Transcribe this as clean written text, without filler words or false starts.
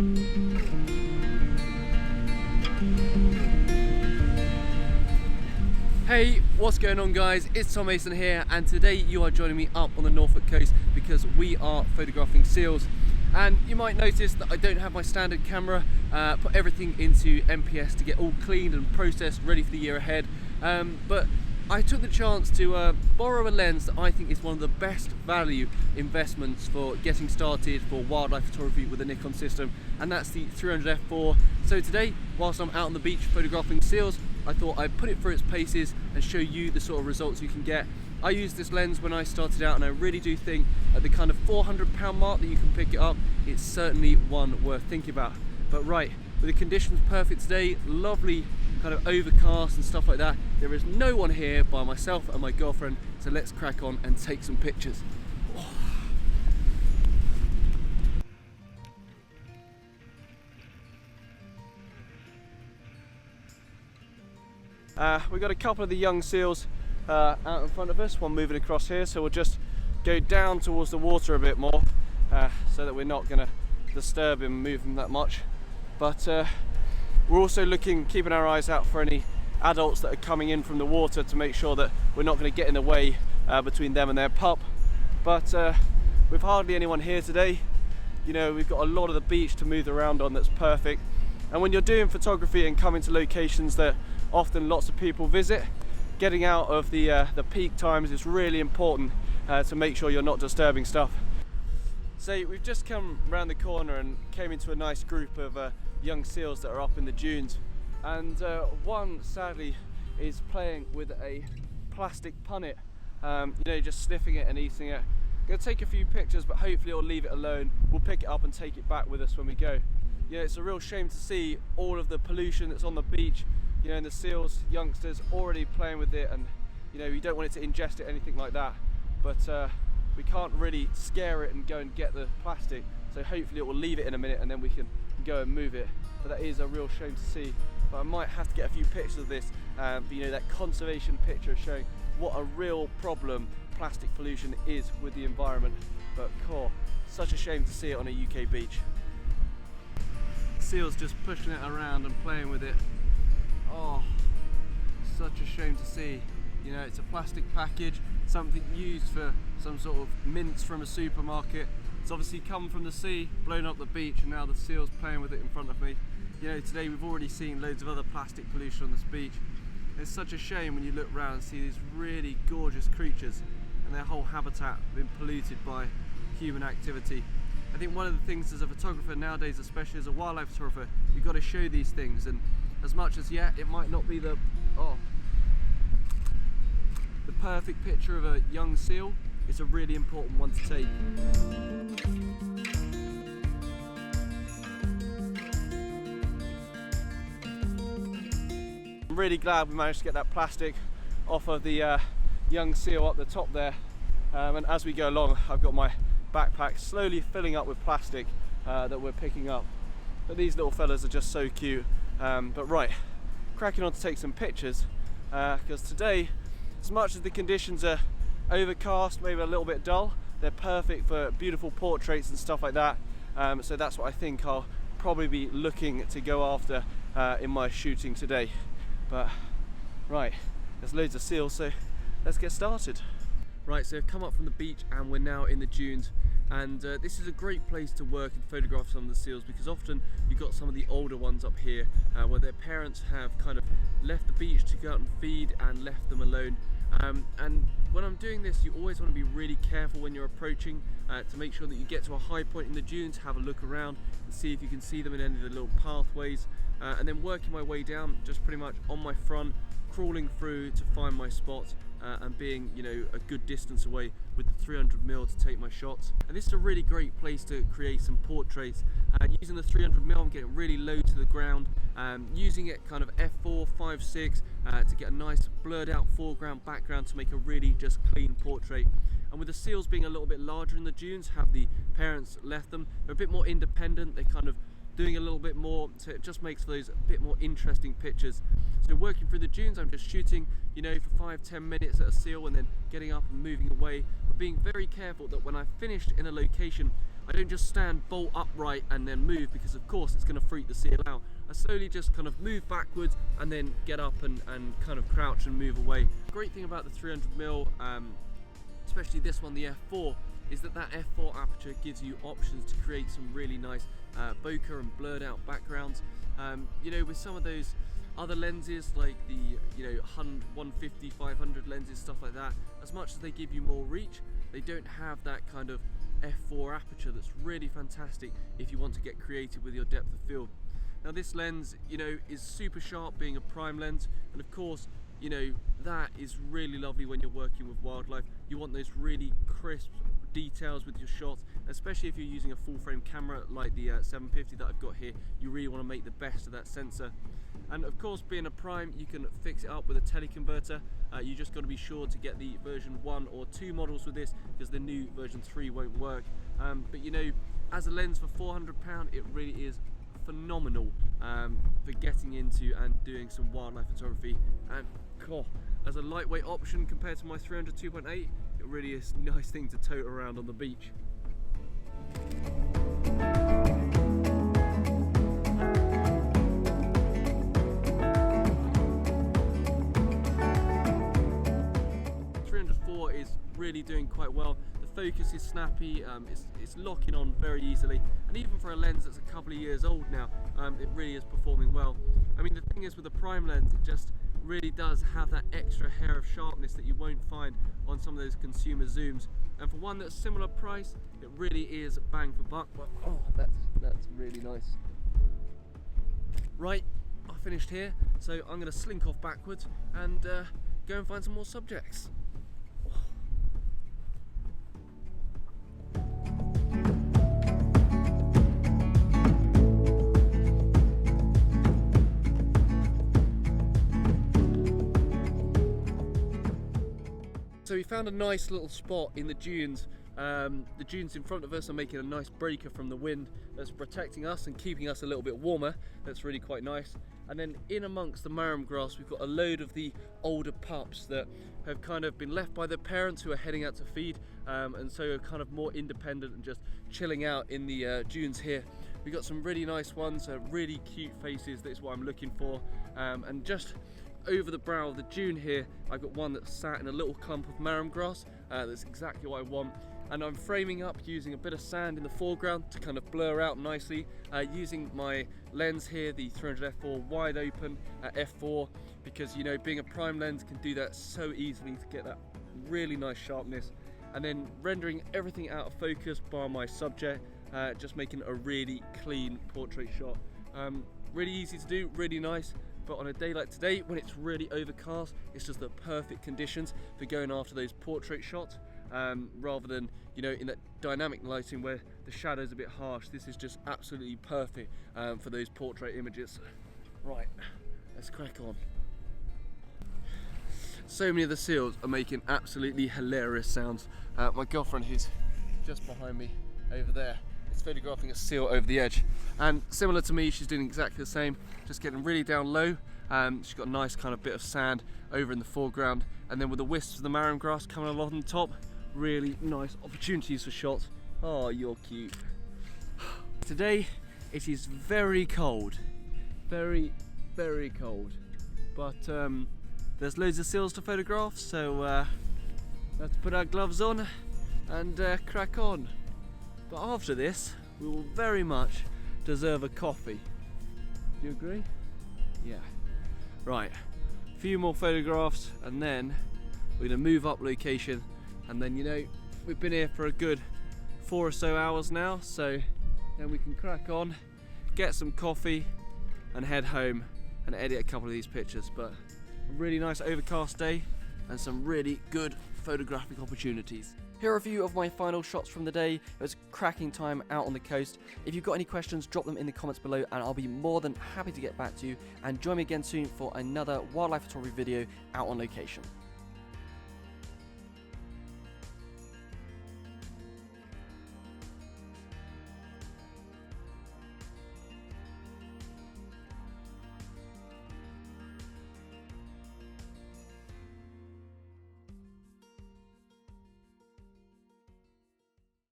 Hey, what's going on guys? It's Tom Mason here, and today you are joining me up on the Norfolk coast because we are photographing seals. And you might notice that I don't have my standard camera, put everything into MPS to get all cleaned and processed, ready for the year ahead. But I took the chance to borrow a lens that I think is one of the best value investments for getting started for wildlife photography with the Nikon system, and that's the 300 f4. So today, whilst I'm out on the beach photographing seals, I thought I'd put it through its paces and show you the sort of results you can get. I used this lens when I started out, and I really do think at the kind of £400 mark that you can pick it up, it's certainly one worth thinking about. But right, with the conditions perfect today, lovely kind of overcast and stuff like that, there is no one here by myself and my girlfriend, so let's crack on and take some pictures. We've got a couple of the young seals out in front of us, one moving across here, so we'll just go down towards the water a bit more so that we're not going to disturb him, move him that much. But we're also looking, keeping our eyes out for any adults that are coming in from the water to make sure that we're not going to get in the way between them and their pup. But with hardly anyone here today, you know, we've got a lot of the beach to move around on that's perfect. And when you're doing photography and coming to locations that often lots of people visit, getting out of the peak times is really important to make sure you're not disturbing stuff. So we've just come round the corner and came into a nice group of young seals that are up in the dunes, and one sadly is playing with a plastic punnet, you know, just sniffing it and eating it. I'm going to take a few pictures, but hopefully I'll leave it alone. We'll pick it up and take it back with us when we go. You know, it's a real shame to see all of the pollution that's on the beach, you know, and the seals, youngsters already playing with it, and you know, you don't want it to ingest it, anything like that. But we can't really scare it and go and get the plastic, so hopefully it will leave it in a minute and then we can go and move it. But that is a real shame to see. But I might have to get a few pictures of this, but you know, that conservation picture showing what a real problem plastic pollution is with the environment. But cool, such a shame to see it on a UK beach. Seals just pushing it around and playing with it. Oh, such a shame to see. You know, it's a plastic package, something used for some sort of mints from a supermarket. It's obviously come from the sea, blown up the beach, and now the seal's playing with it in front of me. You know, today we've already seen loads of other plastic pollution on this beach. It's such a shame when you look around and see these really gorgeous creatures and their whole habitat being polluted by human activity. I think one of the things as a photographer nowadays, especially as a wildlife photographer, you've got to show these things, and as much as, yeah, it might not be the perfect picture of a young seal, it's a really important one to take. I'm really glad we managed to get that plastic off of the young seal up the top there, and as we go along I've got my backpack slowly filling up with plastic that we're picking up. But these little fellas are just so cute. But right, cracking on to take some pictures, because today, as much as the conditions are overcast, maybe a little bit dull, they're perfect for beautiful portraits and stuff like that. So that's what I think I'll probably be looking to go after in my shooting today. But right, there's loads of seals, so let's get started. Right, so I've come up from the beach and we're now in the dunes, and this is a great place to work and photograph some of the seals, because often you've got some of the older ones up here where their parents have kind of left the beach to go out and feed and left them alone. And when I'm doing this, you always want to be really careful when you're approaching to make sure that you get to a high point in the dunes, have a look around and see if you can see them in any of the little pathways, and then working my way down, just pretty much on my front, crawling through to find my spot, and being, you know, a good distance away with the 300mm to take my shots. And this is a really great place to create some portraits. Using the 300mm, I'm getting really low to the ground, using it kind of f4, 5.6 to get a nice blurred out foreground, background to make a really just clean portrait. And with the seals being a little bit larger in the dunes, have the parents left them, they're a bit more independent, they're kind of doing a little bit more, so it just makes for those a bit more interesting pictures. So working through the dunes, I'm just shooting, you know, for 5-10 minutes at a seal and then getting up and moving away, but being very careful that when I've finished in a location, I don't just stand bolt upright and then move, because of course it's going to freak the seal out. I slowly just kind of move backwards and then get up and kind of crouch and move away. Great thing about the 300mm, especially this one, the f4, is that f4 aperture gives you options to create some really nice bokeh and blurred out backgrounds. You know, with some of those other lenses like the 150, 500 lenses, stuff like that, as much as they give you more reach, they don't have that kind of f4 aperture that's really fantastic if you want to get creative with your depth of field. Now this lens, you know, is super sharp, being a prime lens, and of course, you know, that is really lovely when you're working with wildlife. You want those really crisp details with your shots, especially if you're using a full frame camera like the 750 that I've got here. You really want to make the best of that sensor. And of course, being a prime, you can fix it up with a teleconverter. You just got to be sure to get the version 1 or 2 models with this, because the new version 3 won't work. But you know, as a lens for £400, it really is phenomenal for getting into and doing some wildlife photography. And as a lightweight option compared to my 300 2.8, it really is a nice thing to tote around on the beach. Is really doing quite well. The focus is snappy, it's locking on very easily, and even for a lens that's a couple of years old now, it really is performing well. I mean, the thing is with the prime lens, it just really does have that extra hair of sharpness that you won't find on some of those consumer zooms, and for one that's similar price, it really is bang for buck. But that's really nice. Right, I finished here, so I'm going to slink off backwards and go and find some more subjects. So we found a nice little spot in the dunes. The dunes in front of us are making a nice breaker from the wind that's protecting us and keeping us a little bit warmer. That's really quite nice. And then in amongst the marram grass, we've got a load of the older pups that have kind of been left by their parents who are heading out to feed, and so are kind of more independent and just chilling out in the dunes here. We've got some really nice ones, really cute faces. That's what I'm looking for. And just over the brow of the dune here, I've got one that's sat in a little clump of marram grass. That's exactly what I want. And I'm framing up using a bit of sand in the foreground to kind of blur out nicely, using my lens here, the 300 f4 wide open at f4, because you know, being a prime lens can do that so easily to get that really nice sharpness, and then rendering everything out of focus bar my subject, just making a really clean portrait shot. Really easy to do, really nice. But on a day like today, when it's really overcast, it's just the perfect conditions for going after those portrait shots, rather than, you know, in that dynamic lighting where the shadow's a bit harsh. This is just absolutely perfect for those portrait images. Right, let's crack on. So many of the seals are making absolutely hilarious sounds. My girlfriend, who's just behind me over there, is photographing a seal over the edge, and similar to me, she's doing exactly the same, just getting really down low. She's got a nice kind of bit of sand over in the foreground, and then with the wisps of the marram grass coming along the top, really nice opportunities for shots. Oh, you're cute. Today it is very cold, very cold, but there's loads of seals to photograph, so let's put our gloves on and crack on. But after this, we will very much deserve a coffee. Do you agree? Yeah. Right, a few more photographs and then we're gonna move up location, and then, you know, we've been here for a good 4 or so hours now, so then we can crack on, get some coffee and head home and edit a couple of these pictures. But a really nice overcast day and some really good photographic opportunities. Here are a few of my final shots from the day. It was cracking time out on the coast. If you've got any questions, drop them in the comments below and I'll be more than happy to get back to you. And join me again soon for another wildlife photography video out on location.